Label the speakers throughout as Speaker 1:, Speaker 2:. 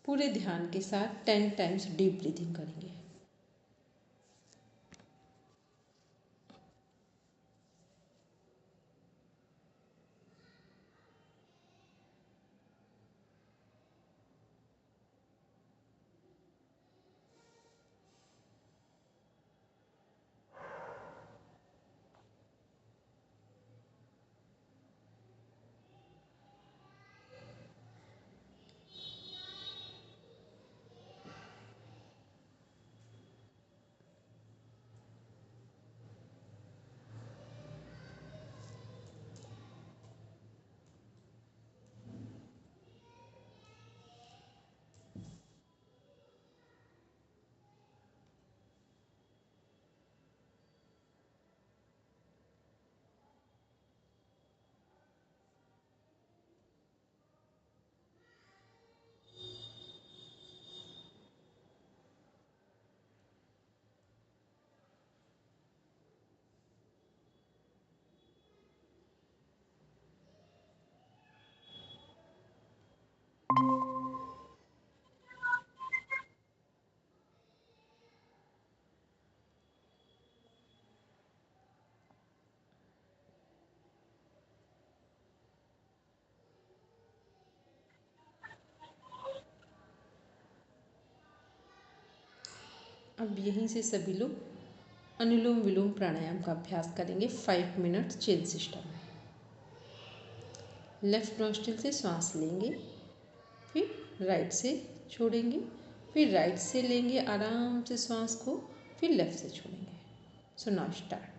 Speaker 1: पूरे ध्यान के साथ 10 टाइम्स डीप ब्रीथिंग करेंगे। अब यहीं से सभी लोग अनुलोम विलोम प्राणायाम का अभ्यास करेंगे 5 मिनट चिल सिस्टम में। लेफ्ट नोस्ट्रिल से सांस लेंगे, फिर राइट से छोड़ेंगे, फिर राइट से लेंगे आराम से सांस को, फिर लेफ्ट से छोड़ेंगे। So now start.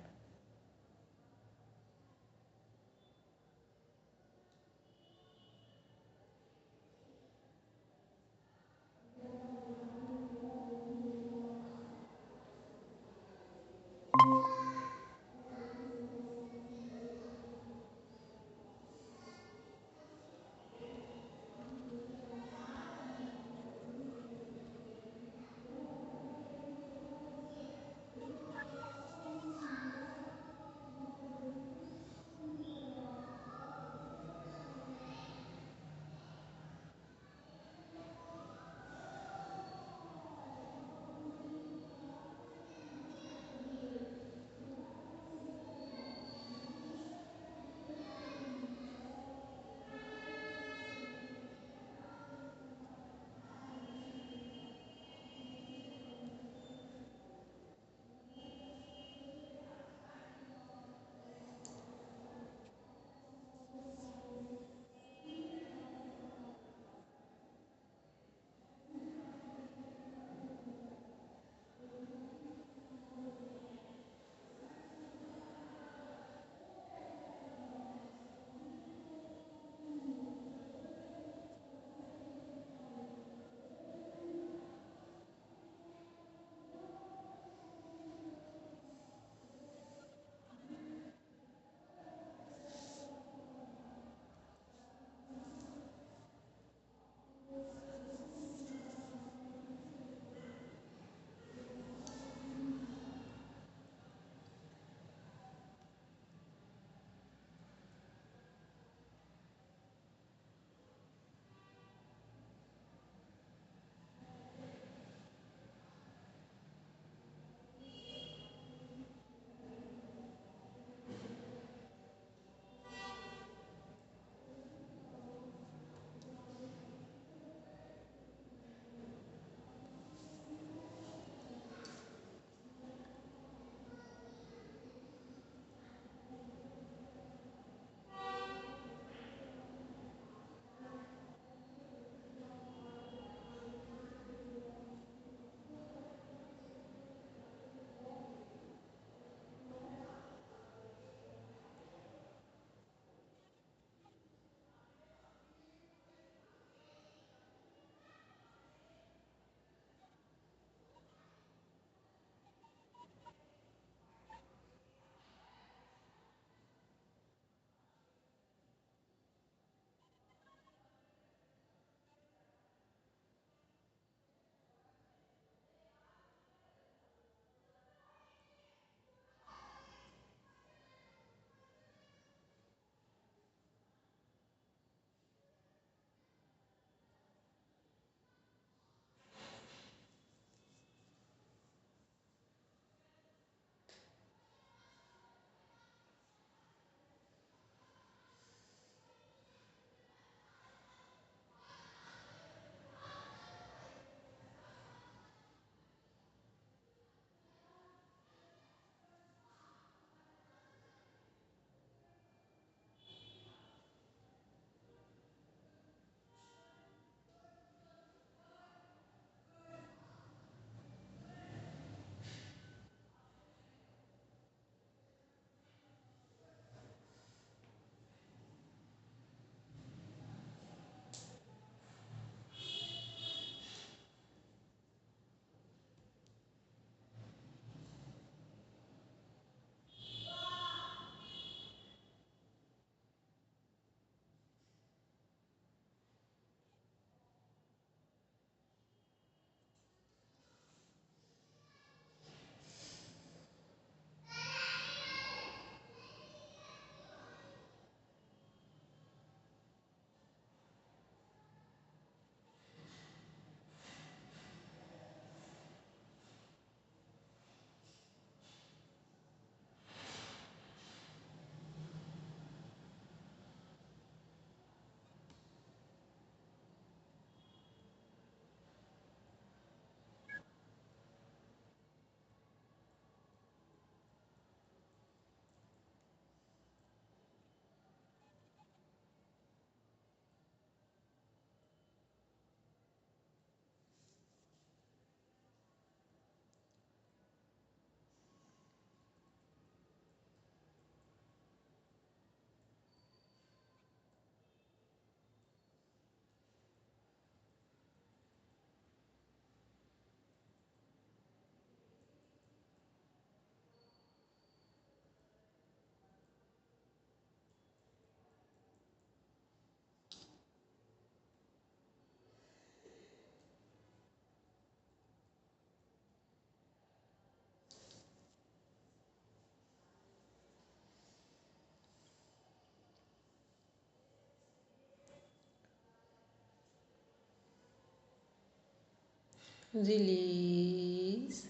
Speaker 1: रिलीज।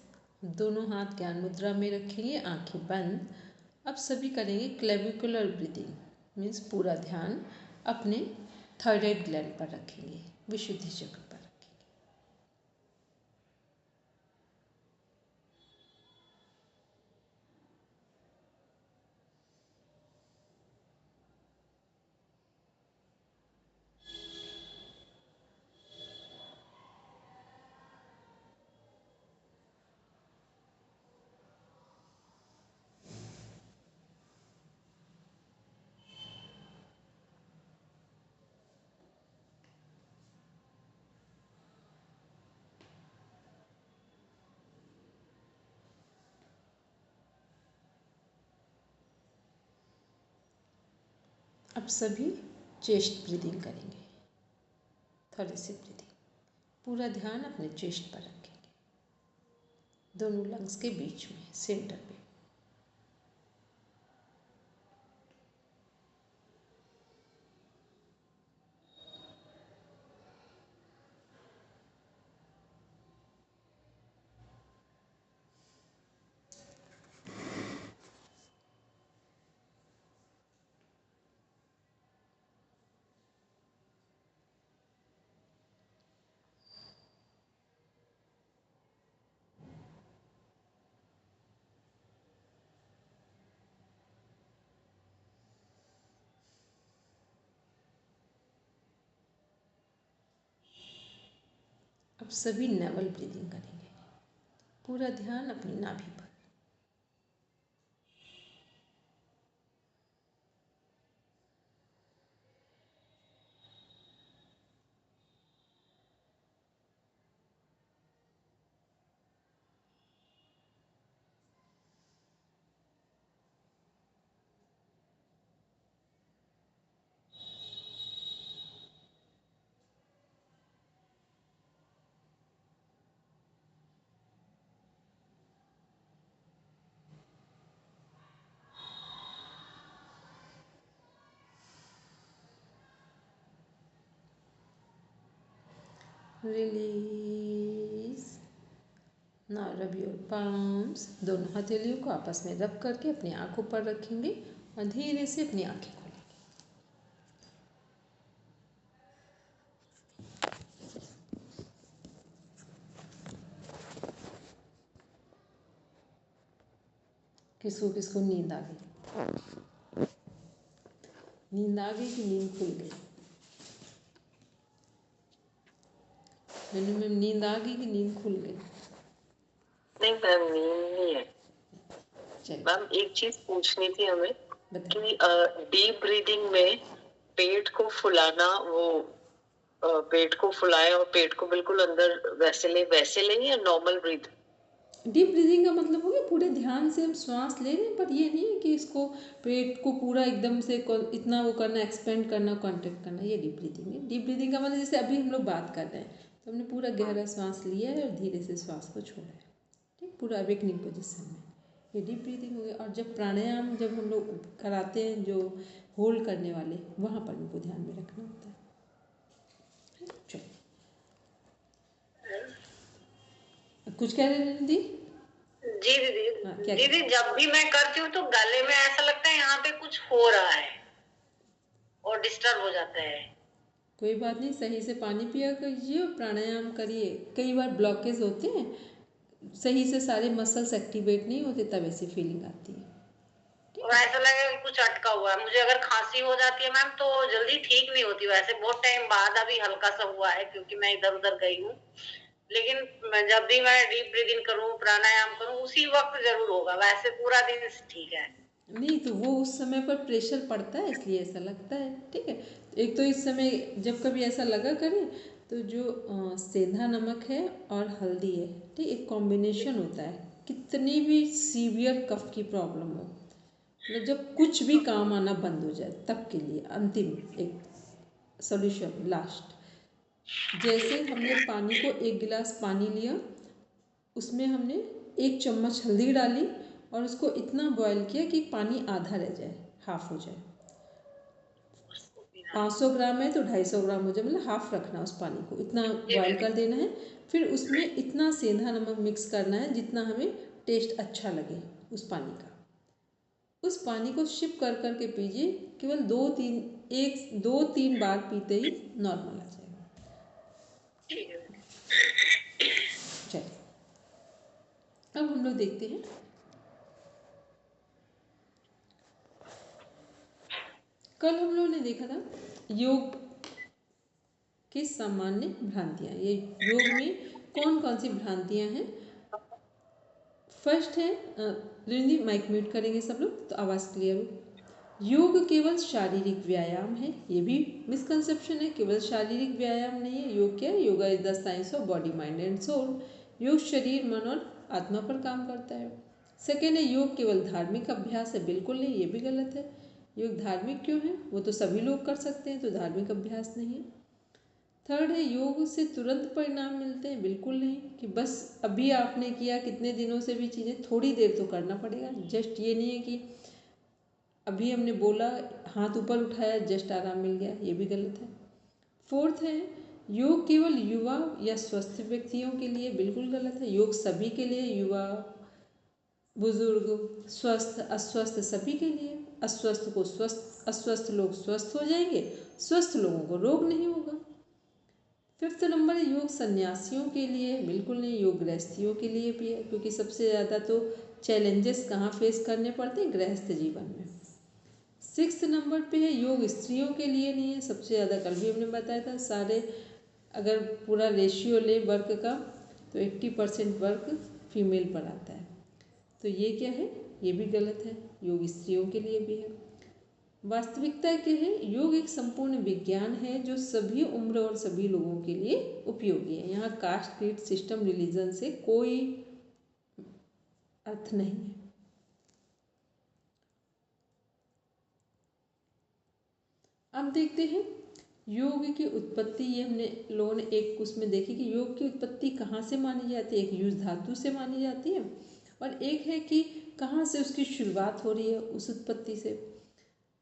Speaker 1: दोनों हाथ ज्ञान मुद्रा में रखेंगे, आंखें बंद। अब सभी करेंगे क्लेविकुलर ब्रीदिंग, मीन्स पूरा ध्यान अपने थायराइड ग्लैंड पर रखेंगे, विशुद्धि चक्र पर रखेंगे। अब सभी चेस्ट ब्रीदिंग करेंगे, थोरेसिक ब्रीदिंग। पूरा ध्यान अपने चेस्ट पर रखेंगे, दोनों लंग्स के बीच में, सेंटर पे। अब सभी नेवल ब्रीदिंग करेंगे, पूरा ध्यान अपनी नाभि पर। Release. Now rub your palms. दोनों हथेलियों को आपस में रब करके अपनी आंखों पर रखेंगे और धीरे से अपनी आंखें खोलेंगे। किसको किसको नींद आ गई? नींद आ गई कि नींद खुल गई? मैम नींद आ गई कि नींद खुल गई?
Speaker 2: नहीं मैम, नींद नहीं है।
Speaker 1: चलिए
Speaker 2: मैम एक चीज पूछनी थी हमें
Speaker 1: बताइए।
Speaker 2: कि डीप ब्रीदिंग में पेट को फुलाना, वो पेट को फुलाए और पेट को बिल्कुल अंदर वैसे ले या नॉर्मल ब्रीथ?
Speaker 1: डीप ब्रीदिंग का मतलब हो गया पूरे ध्यान से हम श्वास ले रहे हैं, पर ये नहीं है कि इसको पेट को पूरा एकदम से इतना वो करना, एक्सपेंड करना, कॉन्ट्रैक्ट करना, ये डीप ब्रीदिंग है। डीप ब्रीदिंग का मतलब जैसे अभी हम लोग बात कर रहे हैं तो हमने पूरा गहरा सांस लिया है और धीरे से श्वास को छोड़ा है, ठीक, पूरा अवेकनिंग पोजिशन में, ये डीप ब्रीदिंग हो गया। और जब प्राणायाम जब हम लोग कराते हैं, जो होल्ड करने वाले, वहाँ पर इनको ध्यान में रखना होता है। चलो कुछ कह रहे हैं दीदी?
Speaker 2: जी दीदी।
Speaker 1: हाँ, क्या
Speaker 2: दीदी जब भी मैं करती हूँ तो गले में ऐसा लगता है यहाँ पे कुछ हो रहा है और डिस्टर्ब हो जाता है।
Speaker 1: कोई बात नहीं, सही से पानी पिया कीजिए और प्राणायाम करिए। कई बार ब्लॉकेज होते हैं, सही से सारे मसल्स एक्टिवेट नहीं होते, तब ऐसी फीलिंग आती है।
Speaker 2: और ऐसा लगेगा कि कुछ अटका हुआ है। मुझे अगर खांसी हो जाती है मैम तो जल्दी ठीक नहीं होती, वैसे बहुत टाइम बाद अभी हल्का सा हुआ है क्योंकि मैं इधर उधर गई हूँ, लेकिन जब भी मैं डीप ब्रीदिंग करूँ, प्राणायाम करूँ, उसी वक्त जरूर होगा, वैसे पूरा दिन ठीक है।
Speaker 1: नहीं तो वो उस समय पर प्रेशर पड़ता है इसलिए ऐसा लगता है, ठीक है। एक तो इस समय जब कभी ऐसा लगा करें तो जो सेंधा नमक है और हल्दी है, ठीक, एक कॉम्बिनेशन होता है। कितनी भी सीवियर कफ की प्रॉब्लम हो, मतलब जब कुछ भी काम आना बंद हो जाए, तब के लिए अंतिम एक सॉल्यूशन लास्ट। जैसे हमने पानी को, एक गिलास पानी लिया, उसमें हमने 1 चम्मच हल्दी डाली और उसको इतना बॉयल किया कि पानी आधा रह जाए, हाफ हो जाए। 500 ग्राम है तो 250 ग्राम हो जाए, मतलब हाफ रखना उस पानी को, इतना बॉयल कर देना है। फिर उसमें इतना सेंधा नमक मिक्स करना है जितना हमें टेस्ट अच्छा लगे उस पानी का। उस पानी को शिप कर कर के पीजिए, केवल 2-3 बार पीते ही नॉर्मल आ जाएगा। चलिए अब हम लोग देखते हैं कल हम लोगों ने देखा था योग के सामान्य भ्रांतियाँ। ये योग में कौन कौन सी भ्रांतियाँ हैं। फर्स्ट है, रिंदी माइक म्यूट करेंगे सब लोग तो आवाज़ क्लियर हो। योग केवल शारीरिक व्यायाम है, ये भी मिसकंसेप्शन है। केवल शारीरिक व्यायाम नहीं है। योग क्या है? Yoga is the science of body mind and soul. योग शरीर मन और आत्मा पर काम करता है। सेकेंड है, योग केवल धार्मिक अभ्यास है, बिल्कुल नहीं, ये भी गलत है। योग धार्मिक क्यों है? वो तो सभी लोग कर सकते हैं, तो धार्मिक अभ्यास नहीं है। थर्ड है, योग से तुरंत परिणाम मिलते हैं, बिल्कुल नहीं कि बस अभी आपने किया, कितने दिनों से भी चीज़ें, थोड़ी देर तो करना पड़ेगा। जस्ट ये नहीं है कि अभी हमने बोला, हाथ ऊपर उठाया, जस्ट आराम मिल गया, ये भी गलत है। फोर्थ है, योग केवल युवा या स्वस्थ व्यक्तियों के लिए, बिल्कुल गलत है। योग सभी के लिए, युवा, बुजुर्ग, स्वस्थ अस्वस्थ सभी के लिए। अस्वस्थ लोग स्वस्थ हो जाएंगे, स्वस्थ लोगों को रोग नहीं होगा। फिफ्थ नंबर है, योग सन्यासियों के लिए, बिल्कुल नहीं, योग गृहस्थियों के लिए भी है, क्योंकि सबसे ज़्यादा तो चैलेंजेस कहाँ फेस करने पड़ते हैं? गृहस्थ जीवन में। सिक्स्थ नंबर पे है, योग स्त्रियों के लिए नहीं है, सबसे ज़्यादा कल भी हमने बताया था। सारे अगर पूरा रेशियो ले वर्क का तो 80% वर्क फीमेल पर आता है, तो ये क्या है? ये भी गलत है, योग स्त्रियों के लिए भी है। वास्तविकता क्या है? योग एक संपूर्ण विज्ञान है जो सभी उम्र और सभी लोगों के लिए उपयोगी है। यहाँ कास्ट, क्रीड, सिस्टम, रिलीजन से कोई अर्थ नहीं है। अब देखते हैं योग की उत्पत्ति। ये हमने लोगों ने एक उसमें देखी कि योग की उत्पत्ति कहाँ से मानी जाती है। एक युज धातु से मानी जाती है और एक है कि कहाँ से उसकी शुरुआत हो रही है, उस उत्पत्ति से।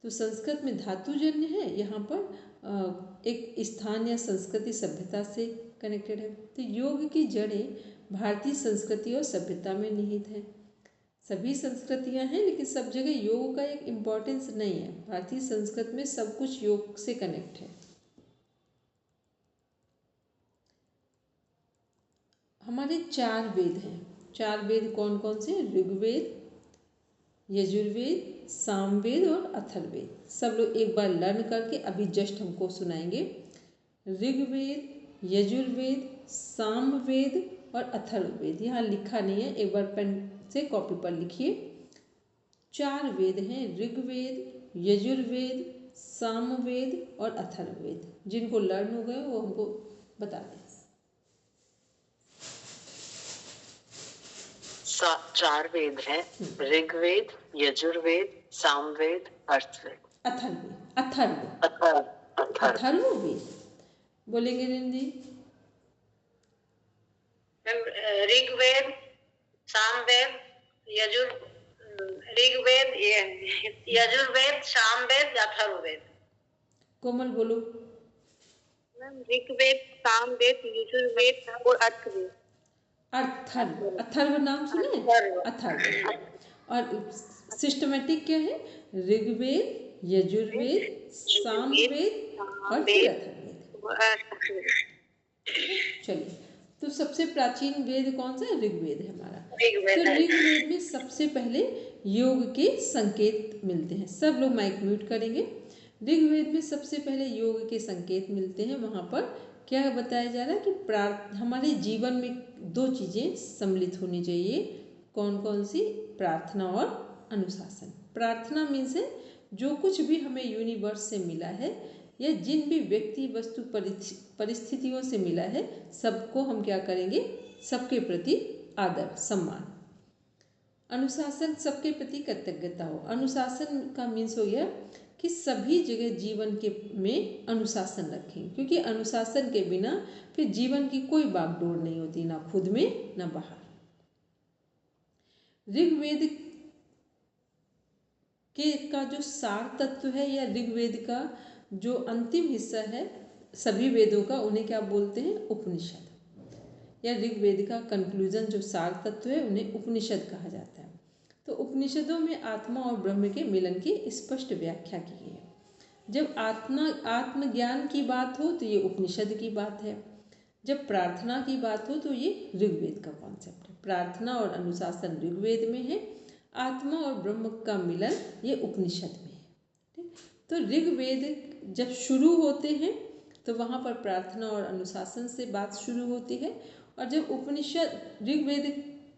Speaker 1: तो संस्कृत में धातुजन्य है, यहाँ पर एक स्थान या संस्कृति सभ्यता से कनेक्टेड है। तो योग की जड़ें भारतीय संस्कृति और सभ्यता में निहित है। सभी संस्कृतियाँ हैं लेकिन सब जगह योग का एक इम्पोर्टेंस नहीं है। भारतीय संस्कृत में सब कुछ योग से कनेक्ट है। हमारे 4 वेद हैं। 4 वेद कौन कौन से? ऋग्वेद, यजुर्वेद, सामवेद और अथर्ववेद। सब लोग एक बार लर्न करके अभी जस्ट हमको सुनाएंगे। ऋग्वेद, यजुर्वेद, सामवेद और अथर्ववेद। यहाँ लिखा नहीं है, एक बार पेन से कॉपी पर लिखिए। 4 वेद हैं, ऋग्वेद, यजुर्वेद, सामवेद और अथर्ववेद। जिनको लर्न हो गए वो हमको बता दें।
Speaker 3: 4 वेद हैं, ऋग्वेद, यजुर्वेद, सामवेद,
Speaker 1: अथर्ववेद। बोलेंगे रिंदी?
Speaker 2: ऋग्वेद, सामवेद, यजुर्वेद, सामवेद, अथर्ववेद।
Speaker 1: कोमल बोलो।
Speaker 2: ऋग्वेद, सामवेद, यजुर्वेद और अथर्ववेद।
Speaker 1: अथर्व नाम सुने? अथर्व। और सिस्टमेटिक क्या है? ऋग्वेद, यजुर्वेद, सामवेद और फिर अथर्ववेद। चलिए, तो सबसे प्राचीन वेद कौन सा है? ऋग्वेद है हमारा। तो ऋग्वेद में सबसे पहले योग के संकेत मिलते हैं। सब लोग माइक म्यूट करेंगे। ऋग्वेद में सबसे पहले योग के संकेत मिलते हैं। वहाँ पर क्या बताया जा रहा है कि हमारे जीवन में 2 चीज़ें सम्मिलित होनी चाहिए। कौन कौन सी? प्रार्थना और अनुशासन। प्रार्थना मीन्स है जो कुछ भी हमें यूनिवर्स से मिला है या जिन भी व्यक्ति, वस्तु, परिस्थितियों से मिला है, सबको हम क्या करेंगे? सबके प्रति आदर, सम्मान। अनुशासन, सबके प्रति कृतज्ञता हो। अनुशासन का मीन्स हो गया कि सभी जगह जीवन के में अनुशासन रखें, क्योंकि अनुशासन के बिना फिर जीवन की कोई बागडोर नहीं होती, ना खुद में ना बाहर। ऋग्वेद के का जो सार तत्व है या ऋग्वेद का जो अंतिम हिस्सा है सभी वेदों का, उन्हें क्या बोलते हैं? उपनिषद। या ऋग्वेद का कंक्लूजन जो सार तत्व है उन्हें उपनिषद कहा जाता है। तो उपनिषदों में आत्मा और ब्रह्म के मिलन की स्पष्ट व्याख्या की गई है। जब आत्मज्ञान की बात हो तो ये उपनिषद की बात है। जब प्रार्थना की बात हो तो ये ऋग्वेद का कॉन्सेप्ट है। प्रार्थना और अनुशासन ऋग्वेद में है, आत्मा और ब्रह्म का मिलन ये उपनिषद में है। ठीक, तो ऋग्वेद जब शुरू होते हैं तो वहाँ पर प्रार्थना और अनुशासन से बात शुरू होती है, और जब उपनिषद ऋग्वेद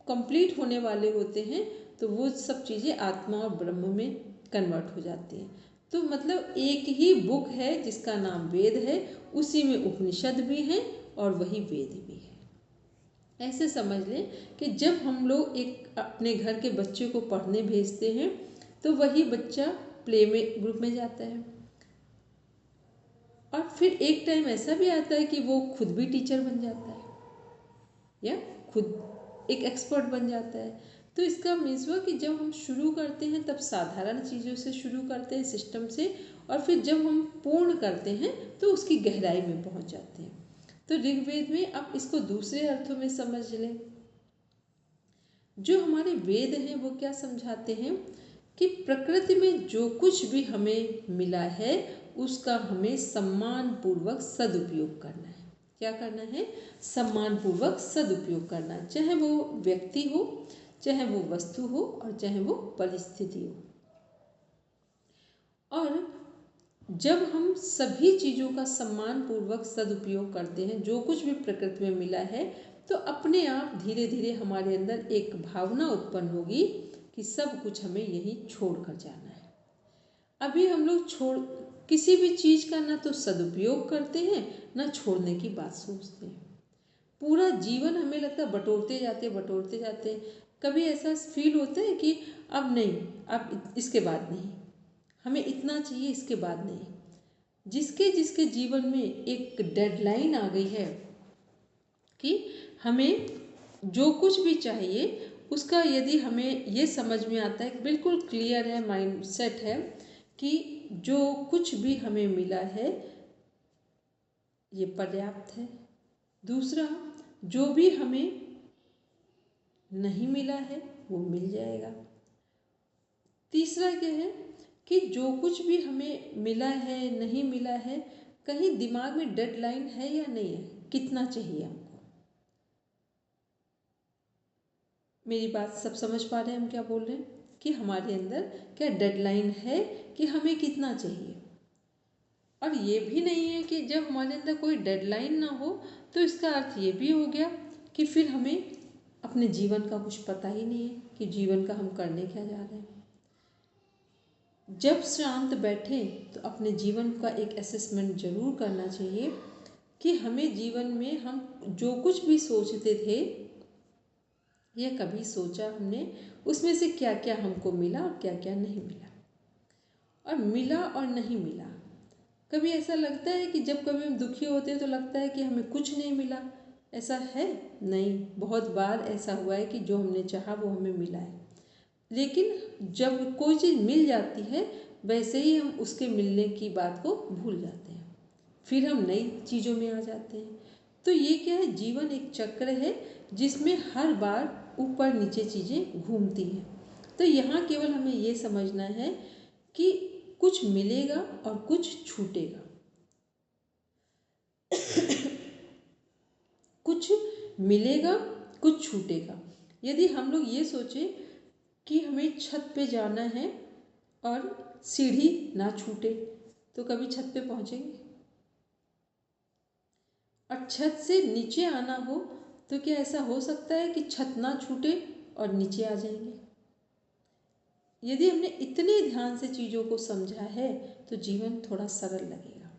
Speaker 1: कंप्लीट होने वाले होते हैं तो वो सब चीज़ें आत्मा और ब्रह्म में कन्वर्ट हो जाती हैं। तो मतलब एक ही बुक है जिसका नाम वेद है, उसी में उपनिषद भी हैं और वही वेद भी है। ऐसे समझ लें कि जब हम लोग एक अपने घर के बच्चे को पढ़ने भेजते हैं तो वही बच्चा प्ले में ग्रुप में जाता है, और फिर एक टाइम ऐसा भी आता है कि वो खुद भी टीचर बन जाता है या खुद एक एक्सपर्ट बन जाता है। तो इसका मीन्स हुआ कि जब हम शुरू करते हैं तब साधारण चीज़ों से शुरू करते हैं, सिस्टम से, और फिर जब हम पूर्ण करते हैं तो उसकी गहराई में पहुंच जाते हैं। तो ऋग्वेद में आप इसको दूसरे अर्थों में समझ लें। जो हमारे वेद हैं वो क्या समझाते हैं कि प्रकृति में जो कुछ भी हमें मिला है उसका हमें सम्मान पूर्वक सदुपयोग करना है। क्या करना है? सम्मान पूर्वक सदुपयोग करना है, चाहे वो व्यक्ति हो, चाहे वो वस्तु हो, और चाहे वो परिस्थिति हो। और जब हम सभी चीज़ों का सम्मान पूर्वक सदुपयोग करते हैं, जो कुछ भी प्रकृति में मिला है, तो अपने आप धीरे धीरे हमारे अंदर एक भावना उत्पन्न होगी कि सब कुछ हमें यहीं छोड़ कर जाना है। अभी हम लोग किसी भी चीज़ का ना तो सदुपयोग करते हैं ना छोड़ने की बात सोचते हैं। पूरा जीवन हमें लगता है बटोरते जाते। कभी ऐसा फील होता है कि अब नहीं, अब इसके बाद नहीं, हमें इतना चाहिए, इसके बाद नहीं। जिसके जिसके जीवन में एक डेडलाइन आ गई है कि हमें जो कुछ भी चाहिए उसका, यदि हमें ये समझ में आता है, बिल्कुल क्लियर है, माइंड सेट है कि जो कुछ भी हमें मिला है ये पर्याप्त है। दूसरा, जो भी हमें नहीं मिला है वो मिल जाएगा। तीसरा क्या है कि जो कुछ भी हमें मिला है, नहीं मिला है, कहीं दिमाग में डेडलाइन है या नहीं है, कितना चाहिए हमको। मेरी बात सब समझ पा रहे हैं हम क्या बोल रहे हैं? कि हमारे अंदर क्या डेडलाइन है कि हमें कितना चाहिए। और ये भी नहीं है कि जब हमारे अंदर कोई डेडलाइन ना हो तो इसका अर्थ ये भी हो गया कि फिर हमें अपने जीवन का कुछ पता ही नहीं है कि जीवन का हम करने क्या जा रहे हैं। जब शांत बैठे तो अपने जीवन का एक असेसमेंट जरूर करना चाहिए कि हमें जीवन में हम जो कुछ भी सोचते थे या कभी सोचा हमने, उसमें से क्या क्या हमको मिला और क्या क्या नहीं मिला। और मिला और नहीं मिला, कभी ऐसा लगता है कि जब कभी हम दुखी होते हैं तो लगता है कि हमें कुछ नहीं मिला, ऐसा है? नहीं, बहुत बार ऐसा हुआ है कि जो हमने चाहा वो हमें मिला है। लेकिन जब कोई चीज़ मिल जाती है वैसे ही हम उसके मिलने की बात को भूल जाते हैं, फिर हम नई चीज़ों में आ जाते हैं। तो ये क्या है? जीवन एक चक्र है जिसमें हर बार ऊपर नीचे चीज़ें घूमती हैं। तो यहाँ केवल हमें ये समझना है कि कुछ मिलेगा और कुछ छूटेगा। कुछ मिलेगा, कुछ छूटेगा। यदि हम लोग ये सोचें कि हमें छत पे जाना है और सीढ़ी ना छूटे तो कभी छत पे पहुंचेंगे? और छत से नीचे आना हो तो क्या ऐसा हो सकता है कि छत ना छूटे और नीचे आ जाएंगे? यदि हमने इतने ध्यान से चीज़ों को समझा है तो जीवन थोड़ा सरल लगेगा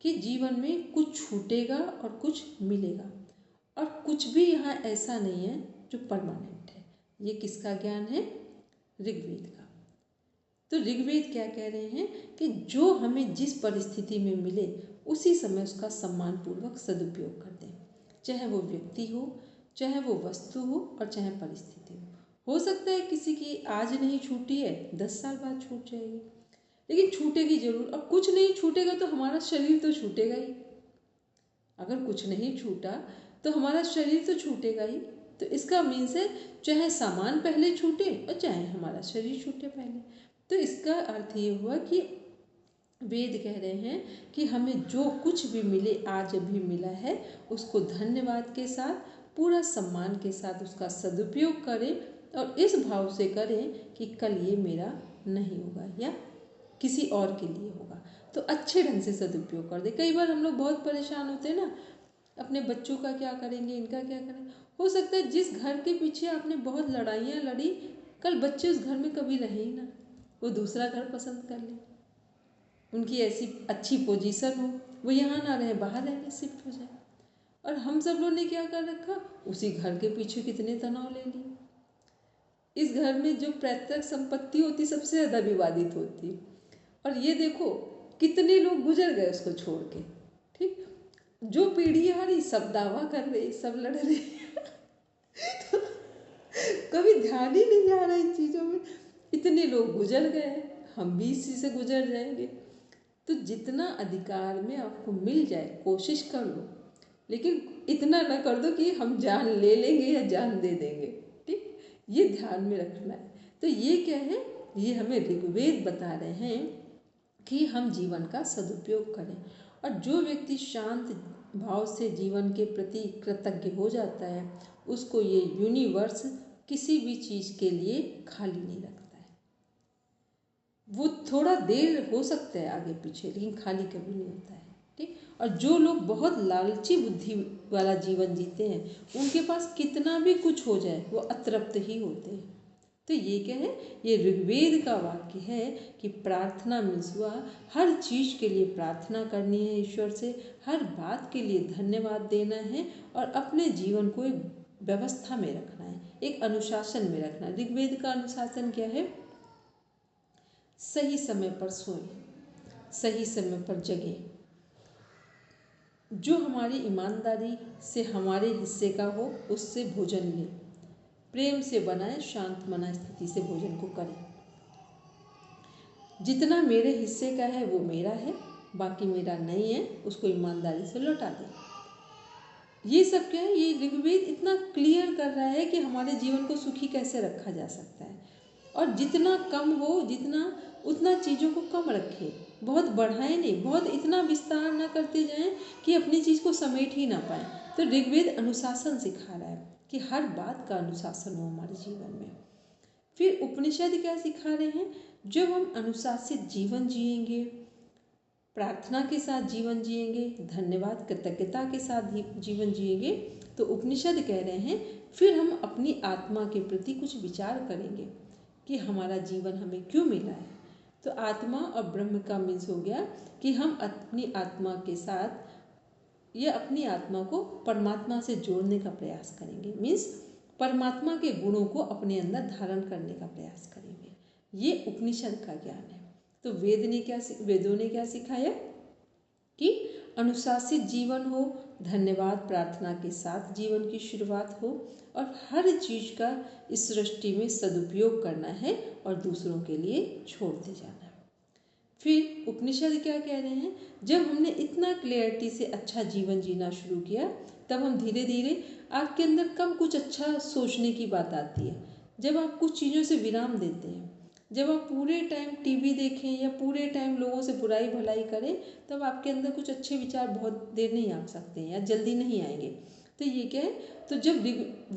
Speaker 1: कि जीवन में कुछ छूटेगा और कुछ मिलेगा, और कुछ भी यहाँ ऐसा नहीं है जो परमानेंट है। ये किसका ज्ञान है? ऋग्वेद का। तो ऋग्वेद क्या कह रहे हैं कि जो हमें जिस परिस्थिति में मिले उसी समय उसका सम्मान पूर्वक सदुपयोग कर दें, चाहे वो व्यक्ति हो, चाहे वो वस्तु हो, और चाहे परिस्थिति हो सकता है किसी की आज नहीं छूटी है, 10 साल बाद छूट जाएगी। लेकिन छूटेगी जरूर। और कुछ नहीं छूटेगा तो हमारा शरीर तो छूटेगा ही। अगर कुछ नहीं छूटा तो हमारा शरीर तो छूटेगा ही। तो इसका मीन्स है चाहे सामान पहले छूटे और चाहे हमारा शरीर छूटे पहले। तो इसका अर्थ ये हुआ कि वेद कह रहे हैं कि हमें जो कुछ भी मिले, आज अभी मिला है, उसको धन्यवाद के साथ, पूरा सम्मान के साथ उसका सदुपयोग करें और इस भाव से करें कि कल ये मेरा नहीं होगा या किसी और के लिए होगा। तो अच्छे ढंग से सदुपयोग कर दे। कई बार हम लोग बहुत परेशान होते हैं ना, अपने बच्चों का क्या करेंगे, इनका क्या करेंगे। हो सकता है जिस घर के पीछे आपने बहुत लड़ाइयाँ लड़ी, कल बच्चे उस घर में कभी रहे ही ना, वो दूसरा घर पसंद कर ले, उनकी ऐसी अच्छी पोजीशन हो, वो यहाँ ना रहे, बाहर रहने शिफ्ट हो जाए। और हम सब लोगों ने क्या कर रखा, उसी घर के पीछे कितने तनाव ले लिए। इस घर में जो पैतृक संपत्ति होती सबसे ज़्यादा विवादित होती। और ये देखो कितने लोग गुजर गए उसको छोड़ के। ठीक, जो पीढ़ी आ रही सब दावा कर रही, सब लड़ रही तो कभी ध्यान ही नहीं जा रहा इन चीज़ों में। इतने लोग गुजर गए, हम भी इसी से गुजर जाएंगे। तो जितना अधिकार में आपको मिल जाए कोशिश कर लो, लेकिन इतना ना कर दो कि हम जान ले लेंगे या जान दे देंगे। ठीक, ये ध्यान में रखना है। तो ये क्या है, ये हमें ऋग्वेद बता रहे हैं कि हम जीवन का सदुपयोग करें। और जो व्यक्ति शांत भाव से जीवन के प्रति कृतज्ञ हो जाता है, उसको ये यूनिवर्स किसी भी चीज़ के लिए खाली नहीं रखता है। वो थोड़ा देर हो सकता है आगे पीछे, लेकिन खाली कभी नहीं होता है। ठीक, और जो लोग बहुत लालची बुद्धि वाला जीवन जीते हैं, उनके पास कितना भी कुछ हो जाए वो अतृप्त ही होते हैं। तो ये क्या है, ये ऋग्वेद का वाक्य है कि प्रार्थना मीन्स हुआ हर चीज़ के लिए प्रार्थना करनी है ईश्वर से, हर बात के लिए धन्यवाद देना है और अपने जीवन को एक व्यवस्था में रखना है, एक अनुशासन में रखना है। ऋग्वेद का अनुशासन क्या है, सही समय पर सोएं, सही समय पर जगें, जो हमारी ईमानदारी से हमारे हिस्से का हो उससे भोजन लें, प्रेम से बनाए शांत मना स्थिति से भोजन को करें, जितना मेरे हिस्से का है वो मेरा है, बाकी मेरा नहीं है, उसको ईमानदारी से लौटा दें। ये सब क्या है, ये ऋग्वेद इतना क्लियर कर रहा है कि हमारे जीवन को सुखी कैसे रखा जा सकता है। और जितना कम हो, जितना उतना चीज़ों को कम रखें, बहुत बढ़ाएं नहीं, बहुत इतना विस्तार ना करते जाएं कि अपनी चीज़ को समेट ही ना पाएं। तो ऋग्वेद अनुशासन सिखा रहा है कि हर बात का अनुशासन हो हमारे जीवन में। फिर उपनिषद क्या सिखा रहे हैं, जब हम अनुशासित जीवन जिएंगे, प्रार्थना के साथ जीवन जिएंगे, धन्यवाद कृतज्ञता के साथ जीवन जिएंगे, तो उपनिषद कह रहे हैं फिर हम अपनी आत्मा के प्रति कुछ विचार करेंगे कि हमारा जीवन हमें क्यों मिला है। तो आत्मा और ब्रह्म का मीन्स हो गया कि हम अपनी आत्मा के साथ या अपनी आत्मा को परमात्मा से जोड़ने का प्रयास करेंगे, मीन्स परमात्मा के गुणों को अपने अंदर धारण करने का प्रयास करेंगे। ये उपनिषद का ज्ञान है। तो वेदों ने क्या सिखाया कि अनुशासित जीवन हो, धन्यवाद प्रार्थना के साथ जीवन की शुरुआत हो और हर चीज़ का इस सृष्टि में सदुपयोग करना है और दूसरों के लिए छोड़ते जाना है। फिर उपनिषद क्या कह रहे हैं, जब हमने इतना क्लियरिटी से अच्छा जीवन जीना शुरू किया, तब हम धीरे धीरे आपके अंदर कम कुछ अच्छा सोचने की बात आती है। जब आप कुछ चीज़ों से विराम देते हैं, जब आप पूरे टाइम टीवी देखें या पूरे टाइम लोगों से बुराई भलाई करें, तब आपके अंदर कुछ अच्छे विचार बहुत देर नहीं आ सकते हैं या जल्दी नहीं आएंगे। तो ये क्या है, तो जब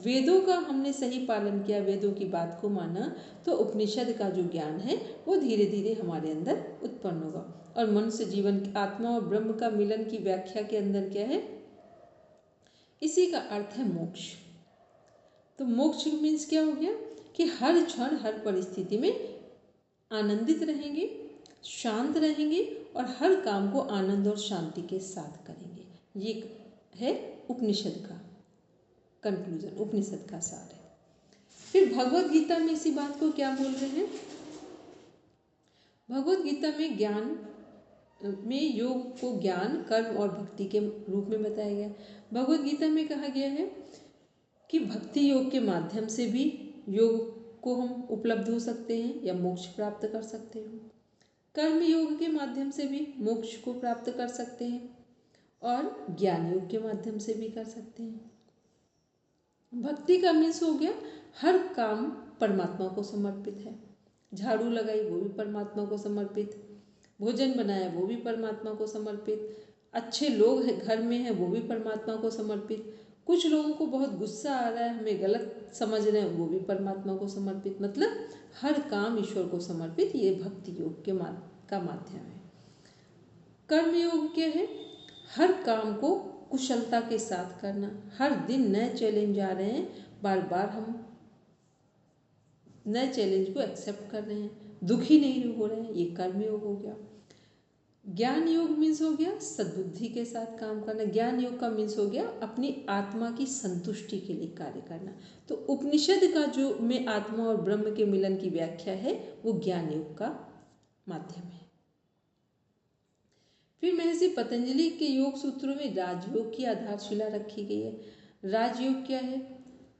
Speaker 1: वेदों का हमने सही पालन किया, वेदों की बात को माना, तो उपनिषद का जो ज्ञान है वो धीरे धीरे हमारे अंदर उत्पन्न होगा। और मनुष्य जीवन आत्मा और ब्रह्म का मिलन की व्याख्या के अंदर क्या है, इसी का अर्थ है मोक्ष। तो मोक्ष मीन्स क्या हो गया कि हर क्षण हर परिस्थिति में आनंदित रहेंगे, शांत रहेंगे और हर काम को आनंद और शांति के साथ करेंगे। ये है उपनिषद का कंक्लूजन, उपनिषद का सार है। फिर भगवत गीता में इसी बात को क्या बोल रहे हैं, भगवत गीता में ज्ञान में योग को ज्ञान, कर्म और भक्ति के रूप में बताया गया। भगवत गीता में कहा गया है कि भक्ति योग के माध्यम से भी योग को हम उपलब्ध हो सकते हैं या मोक्ष प्राप्त कर सकते हैं। कर्म योग के माध्यम से भी मोक्ष को प्राप्त कर सकते हैं और ज्ञान योग के माध्यम से भी कर सकते हैं। भक्ति का मीन्स हो गया हर काम परमात्मा को समर्पित है। झाड़ू लगाई वो भी परमात्मा को समर्पित, भोजन बनाया वो भी परमात्मा को समर्पित, अच्छे लोग घर में हैं वो भी परमात्मा को समर्पित, कुछ लोगों को बहुत गुस्सा आ रहा है हमें गलत समझ रहे हैं वो भी परमात्मा को समर्पित। मतलब हर काम ईश्वर को समर्पित, ये भक्ति योग के का माध्यम है। कर्म योग क्या है? हर काम को कुशलता के साथ करना। हर दिन नए चैलेंज आ रहे हैं, बार बार हम नए चैलेंज को एक्सेप्ट कर रहे हैं, दुखी नहीं हो रहे हैं, ये कर्म योग हो गया। ज्ञान योग मीन्स हो गया सद्बुद्धि के साथ काम करना। ज्ञान योग का मीन्स हो गया अपनी आत्मा की संतुष्टि के लिए कार्य करना। तो उपनिषद का जो में आत्मा और ब्रह्म के मिलन की व्याख्या है वो ज्ञान योग का माध्यम है। फिर महर्षि पतंजलि के योग सूत्रों में राजयोग की आधारशिला रखी गई है। राजयोग क्या है?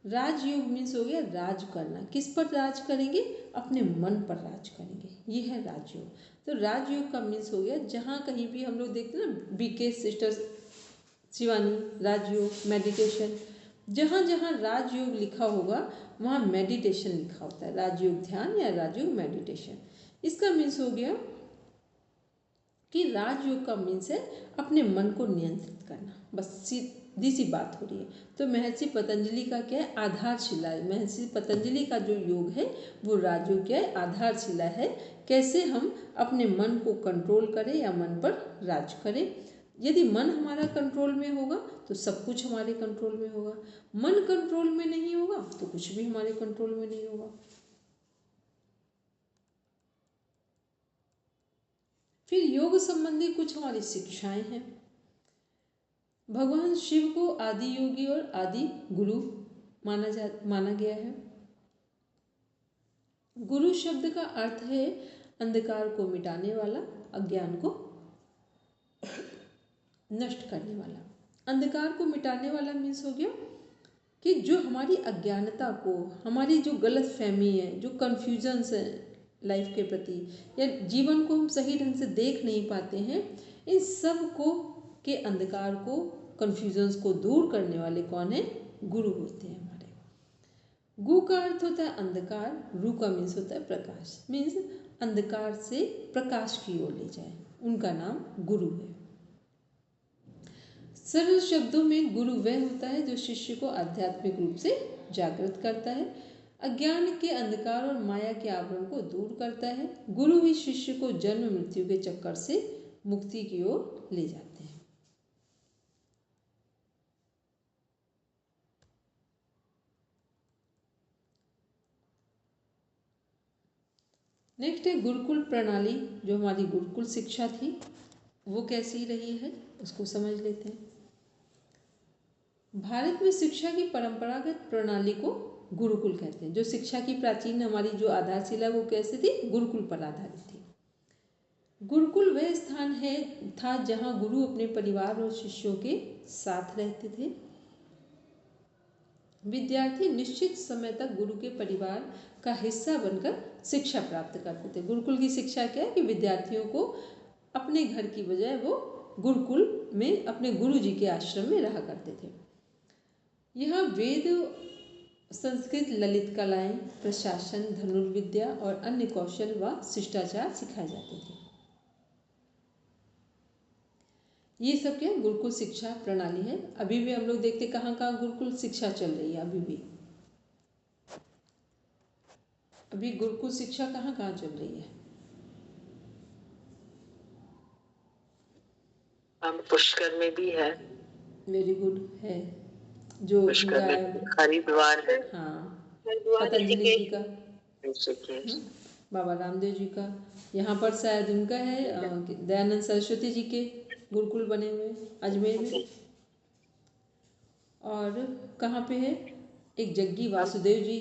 Speaker 1: राजयोग मीन्स हो गया राज करना। किस पर राज करेंगे? अपने मन पर राज करेंगे, ये है राजयोग। तो राजयोग का मीन्स हो गया जहाँ कहीं भी हम लोग देखते हैं ना बीके सिस्टर शिवानी राजयोग मेडिटेशन, जहाँ जहाँ राजयोग लिखा होगा वहाँ मेडिटेशन लिखा होता है, राजयोग ध्यान या राजयोग मेडिटेशन। इसका मीन्स हो गया कि राजयोग का मीन्स है अपने मन को नियंत्रित करना, बस सीधी सी बात हो रही है। तो महर्षि पतंजलि का क्या है? आधारशिला है। महर्षि पतंजलि का जो योग है वो राजयोग क्या है? आधारशिला है। कैसे हम अपने मन को कंट्रोल करें या मन पर राज करें। यदि मन हमारा कंट्रोल में होगा तो सब कुछ हमारे कंट्रोल में होगा, मन कंट्रोल में नहीं होगा तो कुछ भी हमारे कंट्रोल में नहीं होगा। फिर योग संबंधी कुछ हमारी शिक्षाएं हैं। भगवान शिव को आदि योगी और आदि गुरु माना गया है। गुरु शब्द का अर्थ है अंधकार को मिटाने वाला, अज्ञान को नष्ट करने वाला। अंधकार को मिटाने वाला मीन्स हो गया कि जो हमारी अज्ञानता को, हमारी जो गलत फहमी है, जो कन्फ्यूजन्स है लाइफ के प्रति या जीवन को हम सही ढंग से देख नहीं पाते हैं, इन सब को के अंधकार को, कन्फ्यूजन्स को दूर करने वाले कौन है? गुरु होते हैं हमारे। गु का अर्थ होता है अंधकार, रू का मीन्स होता है प्रकाश, मीन्स अंधकार से प्रकाश की ओर ले जाए, उनका नाम गुरु है। सरल शब्दों में गुरु वह होता है जो शिष्य को आध्यात्मिक रूप से जागृत करता है, अज्ञान के अंधकार और माया के आवरण को दूर करता है। गुरु ही शिष्य को जन्म मृत्यु के चक्कर से मुक्ति की ओर ले जाते हैं। नेक्स्ट है गुरुकुल प्रणाली। जो हमारी गुरुकुल शिक्षा थी वो कैसी रही है उसको समझ लेते हैं। भारत में शिक्षा की परंपरागत प्रणाली को गुरुकुल कहते हैं। जो शिक्षा की प्राचीन हमारी जो आधारशिला वो कैसे थी? गुरुकुल पर आधारित थी। गुरुकुल वह स्थान था जहाँ गुरु अपने परिवार और शिष्यों के साथ रहते थे। विद्यार्थी निश्चित समय तक गुरु के परिवार का हिस्सा बनकर शिक्षा प्राप्त करते थे। गुरुकुल की शिक्षा क्या है कि विद्यार्थियों को अपने घर की बजाय वो गुरुकुल में अपने गुरु जी के आश्रम में रहा करते थे। यह वेद, संस्कृत, ललित कलाएं, प्रशासन, धनुर्विद्या और अन्य कौशल व शिष्टाचार सिखाए जाते थे। ये सब क्या गुरुकुल शिक्षा प्रणाली है। अभी भी हम लोग देखते कहाँ कहाँ गुरुकुल शिक्षा चल रही है। अभी गुरुकुल शिक्षा कहाँ कहाँ चल रही है?
Speaker 3: पुष्कर में भी है।
Speaker 1: वेरी गुड है। जो
Speaker 3: हरिद्वार है,
Speaker 1: हाँ, पतंजलि जी का, बाबा रामदेव जी का, यहाँ पर शायद उनका है, दयानंद सरस्वती जी के गुरुकुल बने हुए अजमेर में। और कहाँ पे है? एक जग्गी वासुदेव जी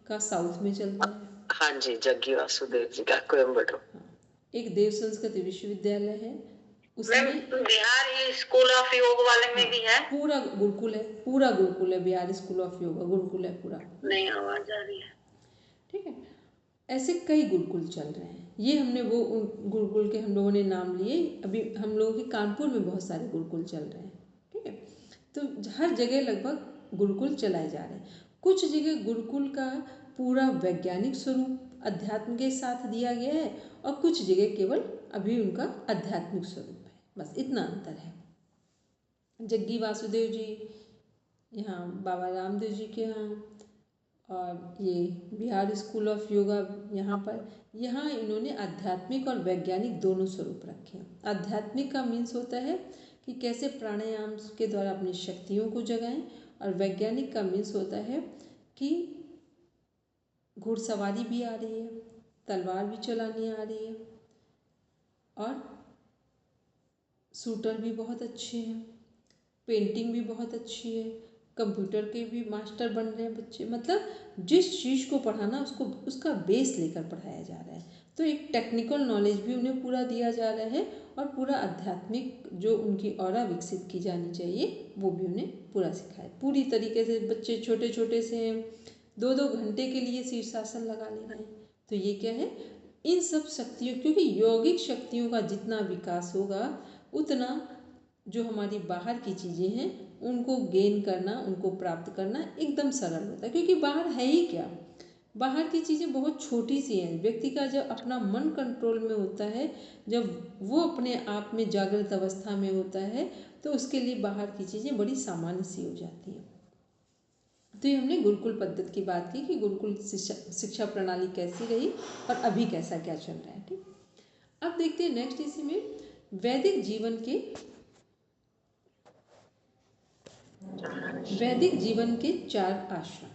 Speaker 1: का साउथ में चलता है।
Speaker 3: हाँ जी, जग्गी वासुदेव जी का कोयम्बटूर।
Speaker 1: हाँ, एक देव संस्कृत विश्वविद्यालय है उसमें।
Speaker 2: बिहार स्कूल ऑफ योग वाले में भी है।
Speaker 1: पूरा गुरुकुल है, पूरा गुरुकुल है। बिहार स्कूल ऑफ योग गुरुकुल है पूरा।
Speaker 2: नहीं, आवाज आ रही है।
Speaker 1: ठीक है। ऐसे कई गुरुकुल चल रहे हैं। ये हमने वो उन गुरुकुल के हम लोगों ने नाम लिए। अभी हम लोगों के कानपुर में बहुत सारे गुरुकुल चल रहे हैं, ठीक है। तो हर जगह लगभग गुरुकुल चलाए जा रहे हैं। कुछ जगह गुरुकुल का पूरा वैज्ञानिक स्वरूप अध्यात्म के साथ दिया गया है और कुछ जगह केवल अभी उनका आध्यात्मिक स्वरूप है, बस इतना अंतर है। जग्गी वासुदेव जी यहाँ बाबा रामदेव जी के यहाँ, और ये बिहार स्कूल ऑफ योगा यहाँ इन्होंने आध्यात्मिक और वैज्ञानिक दोनों स्वरूप रखे हैं। आध्यात्मिक का मीन्स होता है कि कैसे प्राणायाम के द्वारा अपनी शक्तियों को जगाएं, और वैज्ञानिक का मीन्स होता है कि घुड़सवारी भी आ रही है, तलवार भी चलानी आ रही है, और शूटर भी बहुत अच्छे हैं, पेंटिंग भी बहुत अच्छी है, कंप्यूटर के भी मास्टर बन रहे हैं बच्चे। मतलब जिस चीज़ को पढ़ाना उसको उसका बेस लेकर पढ़ाया जा रहा है। तो एक टेक्निकल नॉलेज भी उन्हें पूरा दिया जा रहा है, और पूरा आध्यात्मिक जो उनकी ऑरा विकसित की जानी चाहिए वो भी उन्हें पूरा सिखाया। पूरी तरीके से बच्चे छोटे छोटे से 2-2 घंटे के लिए शीर्षासन लगा ले रहे हैं। तो ये क्या है, इन सब शक्तियों, क्योंकि यौगिक शक्तियों का जितना विकास होगा उतना जो हमारी बाहर की चीज़ें हैं उनको गेन करना, उनको प्राप्त करना एकदम सरल होता है। क्योंकि बाहर है ही क्या, बाहर की चीज़ें बहुत छोटी सी हैं। व्यक्ति का जब अपना मन कंट्रोल में होता है, जब वो अपने आप में जागृत अवस्था में होता है, तो उसके लिए बाहर की चीज़ें बड़ी सामान्य सी हो जाती हैं। तो ये हमने गुरुकुल पद्धति की बात की कि गुरुकुल शिक्षा प्रणाली कैसी रही और अभी कैसा क्या चल रहा है, ठीक। अब देखते हैं नेक्स्ट इसी में वैदिक जीवन के 4 आश्रम।